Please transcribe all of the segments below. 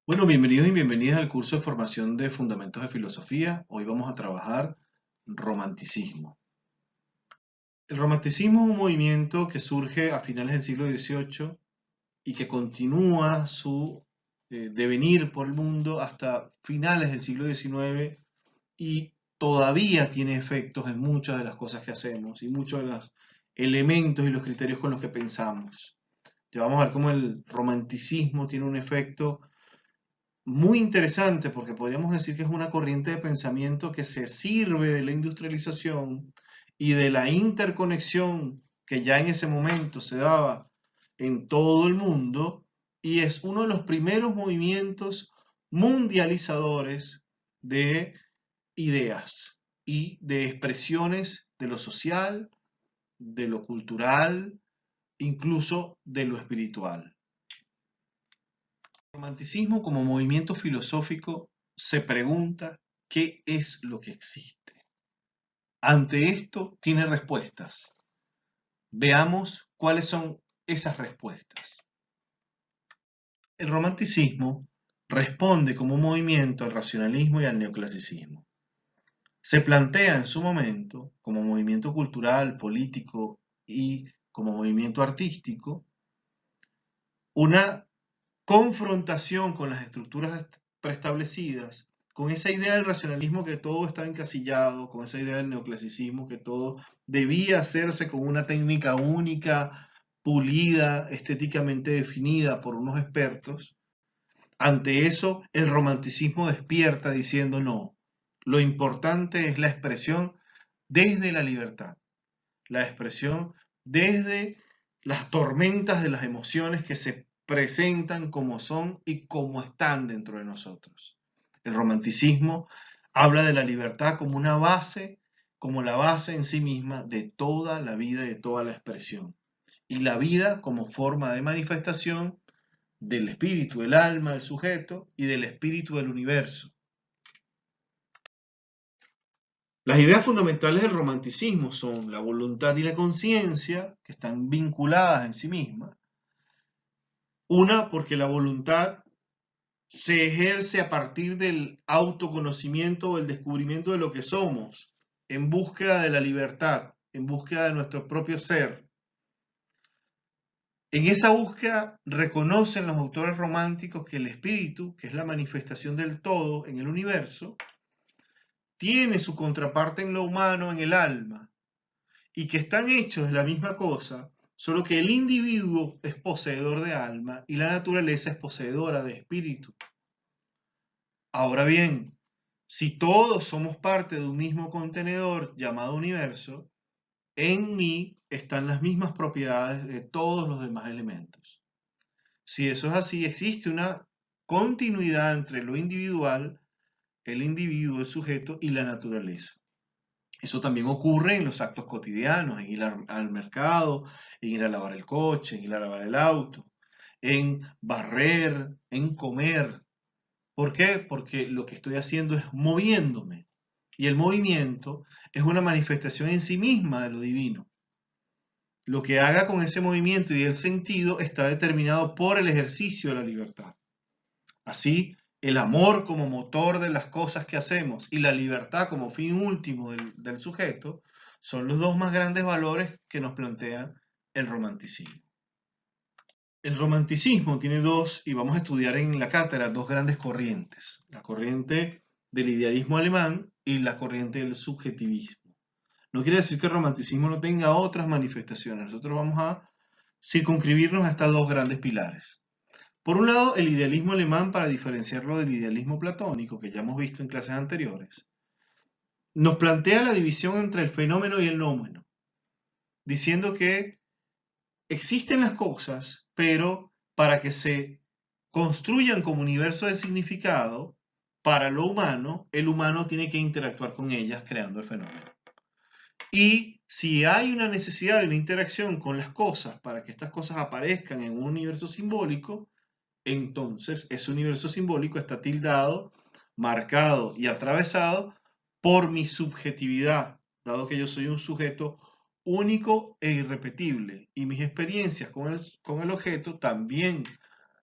Bueno, bienvenidos y bienvenidas al curso de formación de Fundamentos de Filosofía. Hoy vamos a trabajar romanticismo. El romanticismo es un movimiento que surge a finales del siglo XVIII y que continúa su devenir por el mundo hasta finales del siglo XIX y todavía tiene efectos en muchas de las cosas que hacemos y muchos de los elementos y los criterios con los que pensamos. Ya vamos a ver cómo el romanticismo tiene un efecto muy interesante porque podríamos decir que es una corriente de pensamiento que se sirve de la industrialización y de la interconexión que ya en ese momento se daba en todo el mundo y es uno de los primeros movimientos mundializadores de ideas y de expresiones de lo social, de lo cultural, incluso de lo espiritual. El romanticismo como movimiento filosófico se pregunta qué es lo que existe. Ante esto tiene respuestas. Veamos cuáles son esas respuestas. El romanticismo responde como un movimiento al racionalismo y al neoclasicismo. Se plantea en su momento como movimiento cultural, político y como movimiento artístico una confrontación con las estructuras preestablecidas, con esa idea del racionalismo que todo está encasillado, con esa idea del neoclasicismo que todo debía hacerse con una técnica única, pulida, estéticamente definida por unos expertos. Ante eso, el romanticismo despierta diciendo no, lo importante es la expresión desde la libertad, la expresión desde las tormentas de las emociones que se presentan como son y como están dentro de nosotros. El romanticismo habla de la libertad como una base, como la base en sí misma de toda la vida y de toda la expresión. Y la vida como forma de manifestación del espíritu, del alma, del sujeto y del espíritu del universo. Las ideas fundamentales del romanticismo son la voluntad y la conciencia, que están vinculadas en sí mismas. Una, porque la voluntad se ejerce a partir del autoconocimiento o el descubrimiento de lo que somos, en búsqueda de la libertad, en búsqueda de nuestro propio ser. En esa búsqueda reconocen los autores románticos que el espíritu, que es la manifestación del todo en el universo, tiene su contraparte en lo humano, en el alma, y que están hechos de la misma cosa, solo que el individuo es poseedor de alma y la naturaleza es poseedora de espíritu. Ahora bien, si todos somos parte de un mismo contenedor llamado universo, en mí están las mismas propiedades de todos los demás elementos. Si eso es así, existe una continuidad entre lo individual, el individuo, el sujeto y la naturaleza. Eso también ocurre en los actos cotidianos, en ir al mercado, en ir a lavar el coche, en ir a lavar el auto, en barrer, en comer. ¿Por qué? Porque lo que estoy haciendo es moviéndome. Y el movimiento es una manifestación en sí misma de lo divino. Lo que haga con ese movimiento y el sentido está determinado por el ejercicio de la libertad. Así, el amor como motor de las cosas que hacemos y la libertad como fin último del sujeto son los dos más grandes valores que nos plantea el romanticismo. El romanticismo tiene dos, y vamos a estudiar en la cátedra, dos grandes corrientes. La corriente del idealismo alemán y la corriente del subjetivismo. No quiere decir que el romanticismo no tenga otras manifestaciones. Nosotros vamos a circunscribirnos a estas dos grandes pilares. Por un lado, el idealismo alemán, para diferenciarlo del idealismo platónico, que ya hemos visto en clases anteriores, nos plantea la división entre el fenómeno y el nómeno, diciendo que existen las cosas, pero para que se construyan como universo de significado, para lo humano, el humano tiene que interactuar con ellas creando el fenómeno. Y si hay una necesidad de una interacción con las cosas para que estas cosas aparezcan en un universo simbólico, entonces ese universo simbólico está tildado, marcado y atravesado por mi subjetividad, dado que yo soy un sujeto único e irrepetible y mis experiencias con el objeto también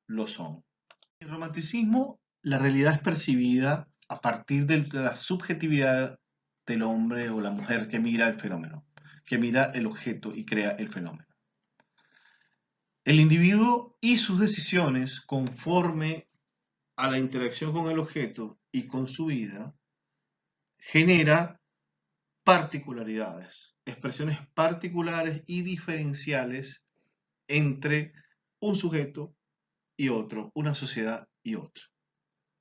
lo son. En el romanticismo, la realidad es percibida a partir de la subjetividad del hombre o la mujer que mira el fenómeno, que mira el objeto y crea el fenómeno. El individuo y sus decisiones conforme a la interacción con el objeto y con su vida genera particularidades, expresiones particulares y diferenciales entre un sujeto y otro, una sociedad y otra.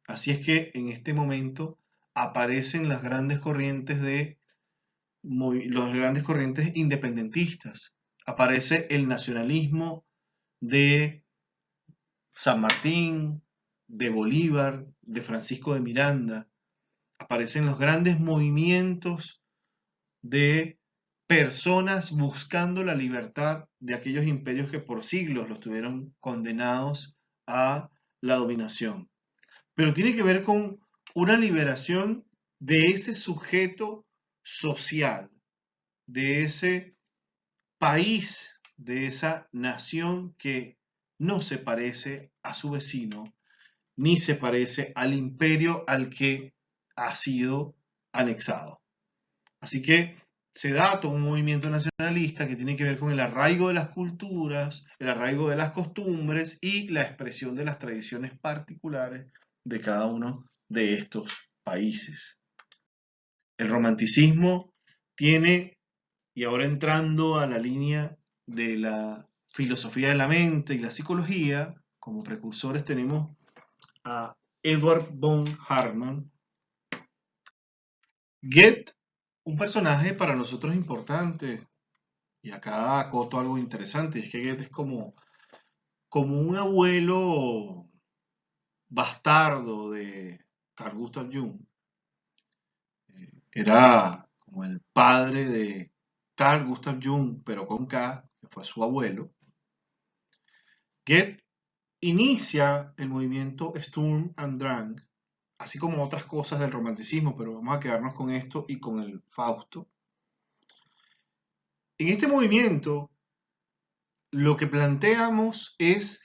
Así es que en este momento aparecen las grandes corrientes los grandes corrientes independentistas. Aparece el nacionalismo de San Martín, de Bolívar, de Francisco de Miranda. Aparecen los grandes movimientos de personas buscando la libertad de aquellos imperios que por siglos los tuvieron condenados a la dominación. Pero tiene que ver con una liberación de ese sujeto social, de ese país, de esa nación que no se parece a su vecino, ni se parece al imperio al que ha sido anexado. Así que se da todo un movimiento nacionalista que tiene que ver con el arraigo de las culturas, el arraigo de las costumbres y la expresión de las tradiciones particulares de cada uno de estos países. El romanticismo tiene, y ahora entrando a la línea de la filosofía de la mente y la psicología, como precursores tenemos a Edward von Hartmann. Goethe, un personaje para nosotros importante, y acá acoto algo interesante, es que Goethe es como un abuelo bastardo de Carl Gustav Jung. Era como el padre de Carl Gustav Jung, pero con K, que fue su abuelo. Goethe inicia el movimiento Sturm und Drang, así como otras cosas del romanticismo, pero vamos a quedarnos con esto y con el Fausto. En este movimiento, lo que planteamos es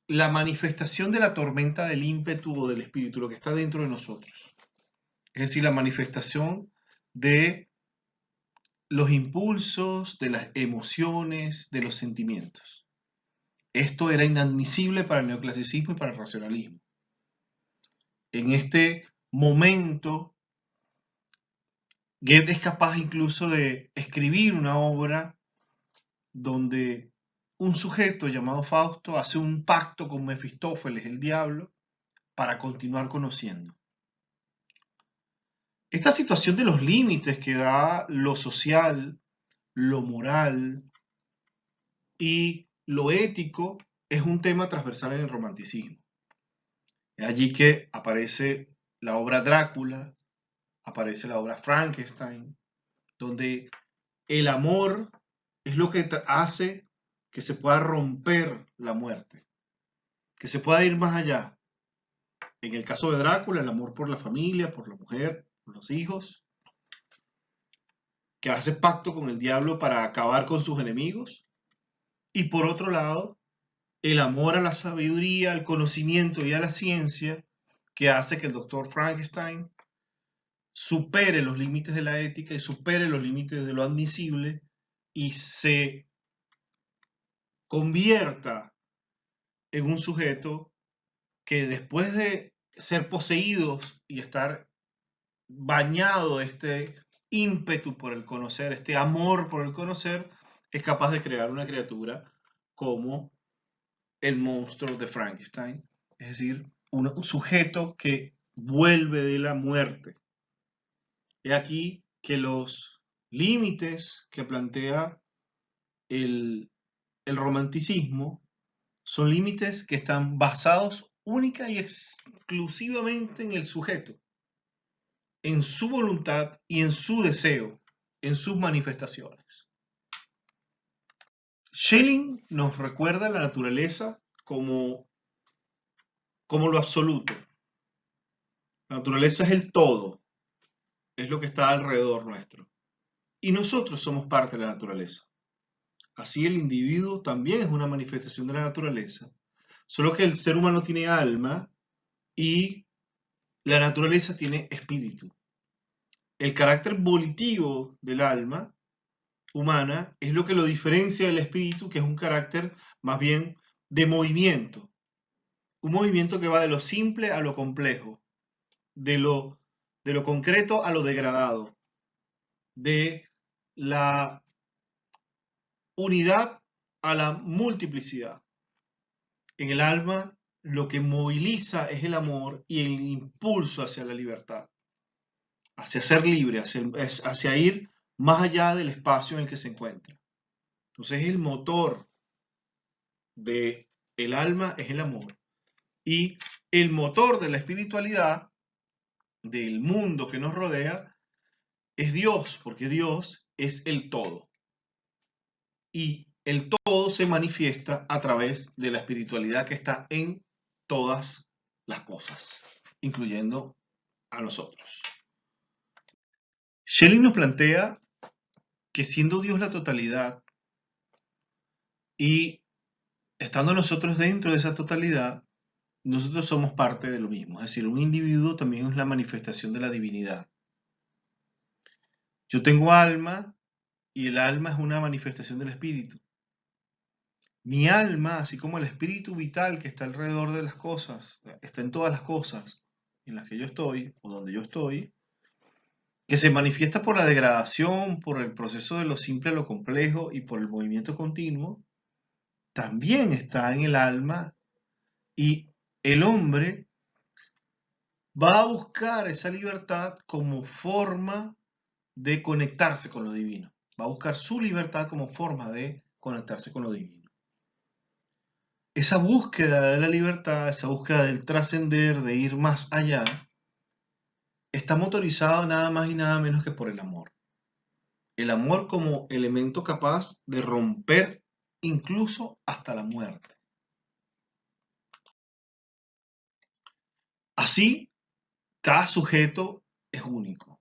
la manifestación de la tormenta del ímpetu o del espíritu, lo que está dentro de nosotros. Es decir, la manifestación de los impulsos, de las emociones, de los sentimientos. Esto era inadmisible para el neoclasicismo y para el racionalismo. En este momento, Goethe es capaz incluso de escribir una obra donde un sujeto llamado Fausto hace un pacto con Mefistófeles, el diablo, para continuar conociendo. Esta situación de los límites que da lo social, lo moral y lo ético es un tema transversal en el romanticismo. Es allí que aparece la obra Drácula, aparece la obra Frankenstein, donde el amor es lo que hace que se pueda romper la muerte, que se pueda ir más allá. En el caso de Drácula, el amor por la familia, por la mujer, por los hijos, que hace pacto con el diablo para acabar con sus enemigos. Y por otro lado, el amor a la sabiduría, al conocimiento y a la ciencia, que hace que el doctor Frankenstein supere los límites de la ética y supere los límites de lo admisible y se convierta en un sujeto que después de ser poseídos y estar bañado de este ímpetu por el conocer, este amor por el conocer, es capaz de crear una criatura como el monstruo de Frankenstein, es decir, un sujeto que vuelve de la muerte. He aquí que los límites que plantea el romanticismo son límites que están basados única y exclusivamente en el sujeto, en su voluntad y en su deseo, en sus manifestaciones. Schelling nos recuerda la naturaleza como lo absoluto. La naturaleza es el todo, es lo que está alrededor nuestro. Y nosotros somos parte de la naturaleza. Así el individuo también es una manifestación de la naturaleza, Solo que el ser humano tiene alma y la naturaleza tiene espíritu. El carácter volitivo del alma humana es lo que lo diferencia del espíritu, que es un carácter más bien de movimiento. Un movimiento que va de lo simple a lo complejo, de lo concreto a lo degradado, de la unidad a la multiplicidad. En el alma lo que moviliza es el amor y el impulso hacia la libertad, hacia ser libre, hacia ir más allá del espacio en el que se encuentra. Entonces el motor del alma es el amor. Y el motor de la espiritualidad, del mundo que nos rodea, es Dios, porque Dios es el todo. Y el todo se manifiesta a través de la espiritualidad que está en todas las cosas, incluyendo a nosotros. Schelling nos plantea que siendo Dios la totalidad y estando nosotros dentro de esa totalidad, nosotros somos parte de lo mismo. Es decir, un individuo también es la manifestación de la divinidad. Yo tengo alma y el alma es una manifestación del espíritu. Mi alma, así como el espíritu vital que está alrededor de las cosas, está en todas las cosas en las que yo estoy o donde yo estoy, que se manifiesta por la degradación, por el proceso de lo simple a lo complejo y por el movimiento continuo, también está en el alma y el hombre va a buscar esa libertad como forma de conectarse con lo divino. Va a buscar su libertad como forma de conectarse con lo divino. Esa búsqueda de la libertad, esa búsqueda del trascender, de ir más allá, está motorizado nada más y nada menos que por el amor. El amor como elemento capaz de romper incluso hasta la muerte. Así, cada sujeto es único.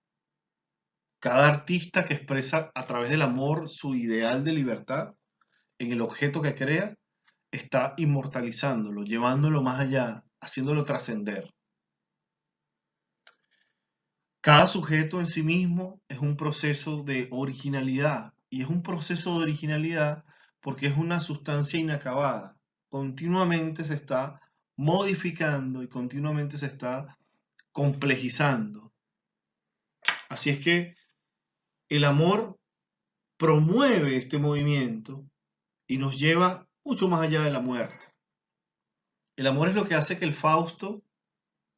Cada artista que expresa a través del amor su ideal de libertad en el objeto que crea, está inmortalizándolo, llevándolo más allá, haciéndolo trascender. Cada sujeto en sí mismo es un proceso de originalidad, y es un proceso de originalidad porque es una sustancia inacabada. Continuamente se está modificando y continuamente se está complejizando. Así es que el amor promueve este movimiento y nos lleva mucho más allá de la muerte. El amor es lo que hace que el Fausto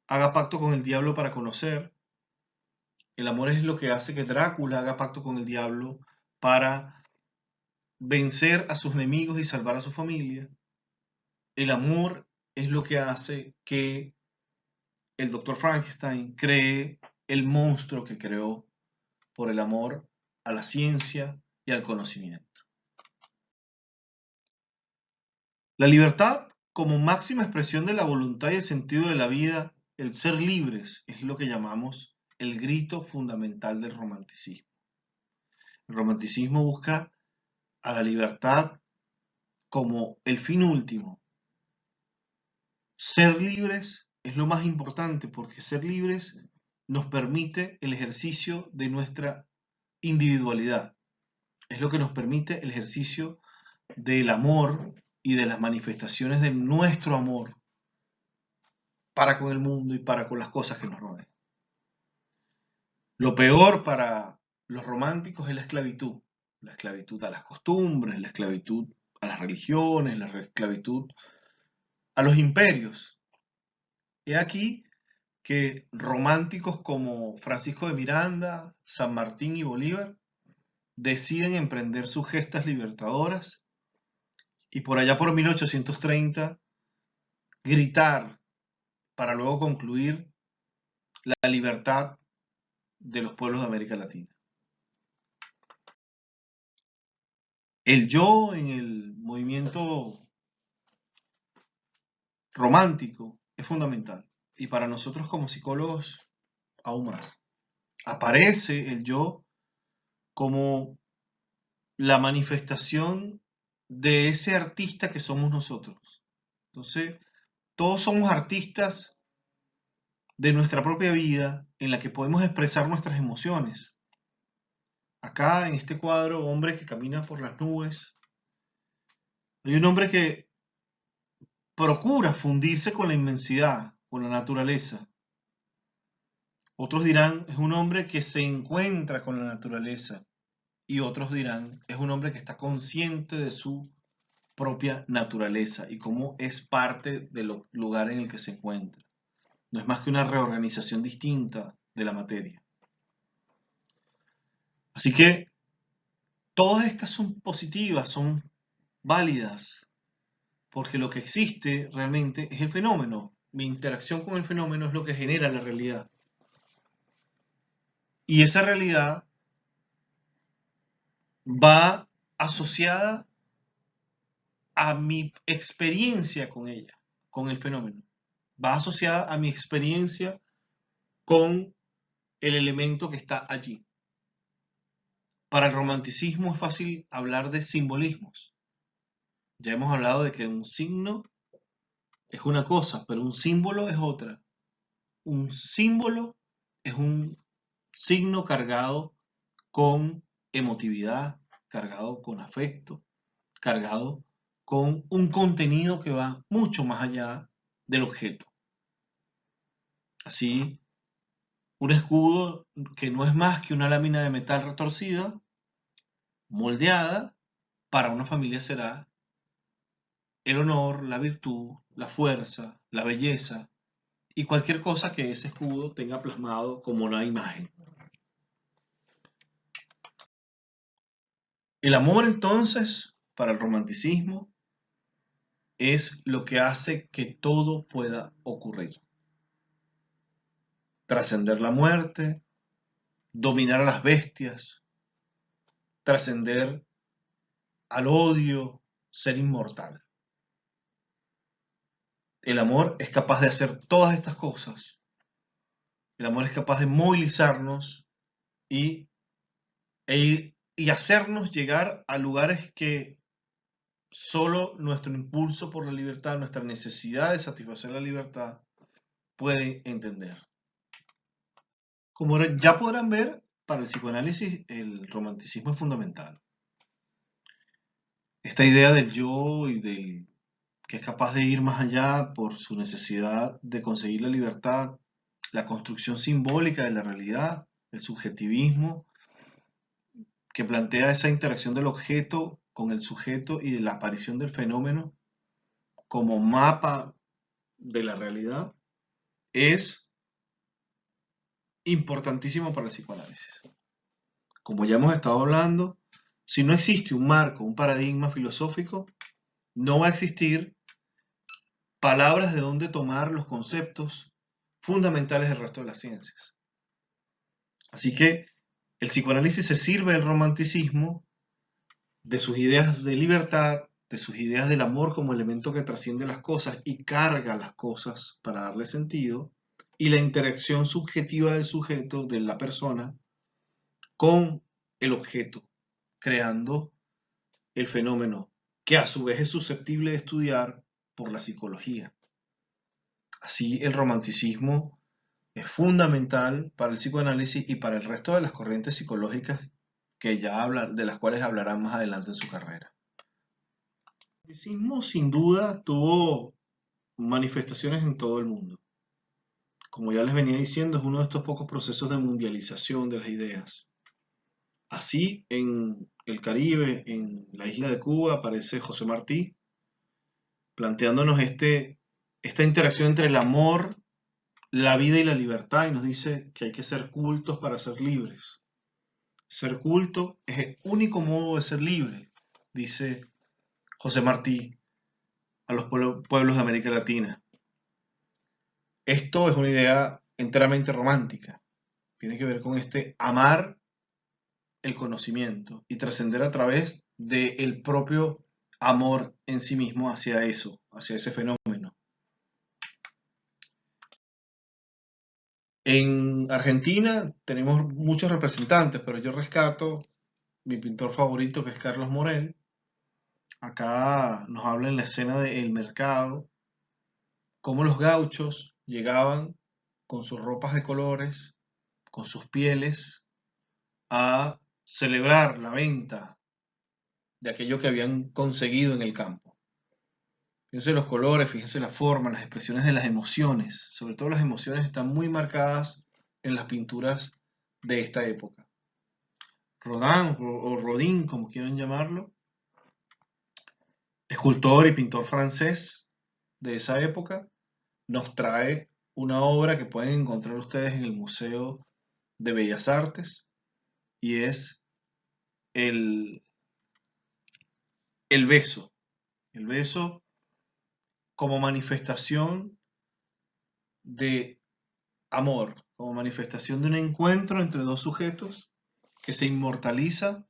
haga pacto con el diablo para conocer. El amor es lo que hace que Drácula haga pacto con el diablo para vencer a sus enemigos y salvar a su familia. El amor es lo que hace que el Dr. Frankenstein cree el monstruo que creó por el amor a la ciencia y al conocimiento. La libertad como máxima expresión de la voluntad y el sentido de la vida, el ser libres, es lo que llamamos el grito fundamental del romanticismo. El romanticismo busca a la libertad como el fin último. Ser libres es lo más importante porque ser libres nos permite el ejercicio de nuestra individualidad. Es lo que nos permite el ejercicio del amor y de las manifestaciones de nuestro amor para con el mundo y para con las cosas que nos rodean. Lo peor para los románticos es la esclavitud a las costumbres, la esclavitud a las religiones, la esclavitud a los imperios. He aquí que románticos como Francisco de Miranda, San Martín y Bolívar deciden emprender sus gestas libertadoras y por allá por 1830 gritar para luego concluir la libertad de los pueblos de América Latina. El yo en el movimiento romántico es fundamental y para nosotros como psicólogos aún más. Aparece el yo como la manifestación de ese artista que somos nosotros. Entonces, todos somos artistas de nuestra propia vida en la que podemos expresar nuestras emociones. Acá en este cuadro, hombre que camina por las nubes, hay un hombre que procura fundirse con la inmensidad, con la naturaleza. Otros dirán, es un hombre que se encuentra con la naturaleza. Y otros dirán, es un hombre que está consciente de su propia naturaleza y cómo es parte del lugar en el que se encuentra. No es más que una reorganización distinta de la materia. Así que todas estas son positivas, son válidas, porque lo que existe realmente es el fenómeno. Mi interacción con el fenómeno es lo que genera la realidad. Y esa realidad va asociada a mi experiencia con ella, con el fenómeno. Va asociada a mi experiencia con el elemento que está allí. Para el romanticismo es fácil hablar de simbolismos. Ya hemos hablado de que un signo es una cosa, pero un símbolo es otra. Un símbolo es un signo cargado con emotividad, cargado con afecto, cargado con un contenido que va mucho más allá del objeto. Así, un escudo que no es más que una lámina de metal retorcida, moldeada, para una familia será el honor, la virtud, la fuerza, la belleza y cualquier cosa que ese escudo tenga plasmado como una imagen. El amor entonces, para el romanticismo, es lo que hace que todo pueda ocurrir. Trascender la muerte, dominar a las bestias, trascender al odio, ser inmortal. El amor es capaz de hacer todas estas cosas. El amor es capaz de movilizarnos y hacernos llegar a lugares que solo nuestro impulso por la libertad, nuestra necesidad de satisfacer la libertad, puede entender. Como ya podrán ver, para el psicoanálisis el romanticismo es fundamental. Esta idea del yo y del que es capaz de ir más allá por su necesidad de conseguir la libertad, la construcción simbólica de la realidad, el subjetivismo, que plantea esa interacción del objeto con el sujeto y de la aparición del fenómeno como mapa de la realidad, es importantísimo para el psicoanálisis. Como ya hemos estado hablando, si no existe un marco, un paradigma filosófico, no va a existir palabras de dónde tomar los conceptos fundamentales del resto de las ciencias. Así que el psicoanálisis se sirve del romanticismo, de sus ideas de libertad, de sus ideas del amor como elemento que trasciende las cosas y carga las cosas para darle sentido, y la interacción subjetiva del sujeto, de la persona, con el objeto, creando el fenómeno, que a su vez es susceptible de estudiar por la psicología. Así, el romanticismo es fundamental para el psicoanálisis y para el resto de las corrientes psicológicas que ya hablan, de las cuales hablarán más adelante en su carrera. El romanticismo sin duda tuvo manifestaciones en todo el mundo. Como ya les venía diciendo, es uno de estos pocos procesos de mundialización de las ideas. Así, en el Caribe, en la isla de Cuba, aparece José Martí, planteándonos esta interacción entre el amor, la vida y la libertad, y nos dice que hay que ser cultos para ser libres. Ser culto es el único modo de ser libre, dice José Martí a los pueblos de América Latina. Esto es una idea enteramente romántica. Tiene que ver con amar el conocimiento y trascender a través del propio amor en sí mismo hacia eso, hacia ese fenómeno. En Argentina tenemos muchos representantes, pero yo rescato mi pintor favorito, que es Carlos Morel. Acá nos habla en la escena de El Mercado, cómo los gauchos llegaban con sus ropas de colores, con sus pieles, a celebrar la venta de aquello que habían conseguido en el campo. Fíjense los colores, fíjense la forma, las expresiones de las emociones. Sobre todo las emociones están muy marcadas en las pinturas de esta época. Rodin o Rodin, como quieran llamarlo, escultor y pintor francés de esa época, nos trae una obra que pueden encontrar ustedes en el Museo de Bellas Artes, y es el, el beso. El beso como manifestación de amor, como manifestación de un encuentro entre dos sujetos que se inmortaliza,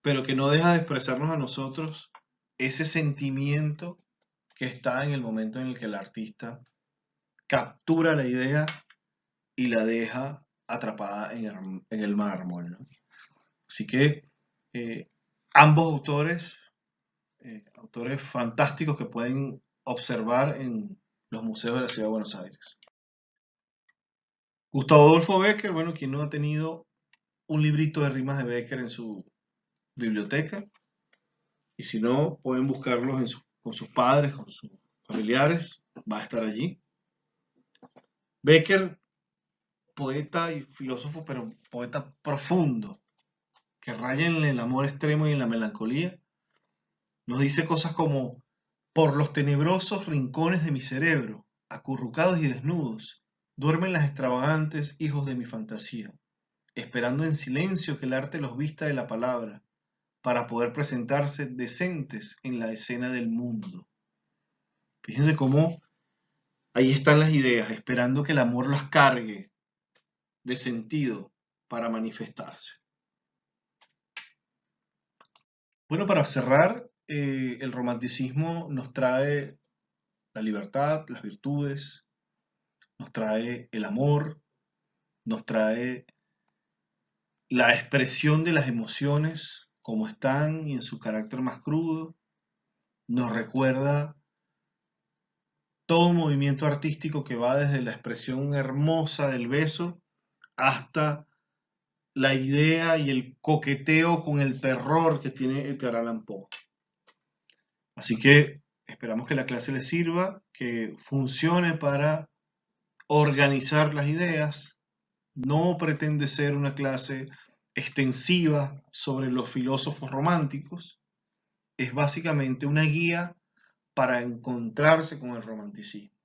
pero que no deja de expresarnos a nosotros ese sentimiento que está en el momento en el que el artista captura la idea y la deja atrapada en el mármol, ¿no? Así que ambos autores, autores fantásticos que pueden observar en los museos de la Ciudad de Buenos Aires. Gustavo Adolfo Bécquer, bueno, quien no ha tenido un librito de rimas de Bécquer en su biblioteca, y si no, pueden buscarlos con sus padres, con sus familiares, va a estar allí. Bécquer, poeta y filósofo, pero poeta profundo, que raya en el amor extremo y en la melancolía, nos dice cosas como: por los tenebrosos rincones de mi cerebro, acurrucados y desnudos, duermen las extravagantes hijos de mi fantasía, esperando en silencio que el arte los vista de la palabra, para poder presentarse decentes en la escena del mundo. Fíjense cómo ahí están las ideas, esperando que el amor las cargue de sentido para manifestarse. Bueno, para cerrar, el romanticismo nos trae la libertad, las virtudes, nos trae el amor, nos trae la expresión de las emociones como están y en su carácter más crudo, nos recuerda todo un movimiento artístico que va desde la expresión hermosa del beso hasta la idea y el coqueteo con el terror que tiene Edgar Allan Poe. Así que esperamos que la clase les sirva, que funcione para organizar las ideas. No pretende ser una clase extensiva sobre los filósofos románticos, es básicamente una guía para encontrarse con el romanticismo.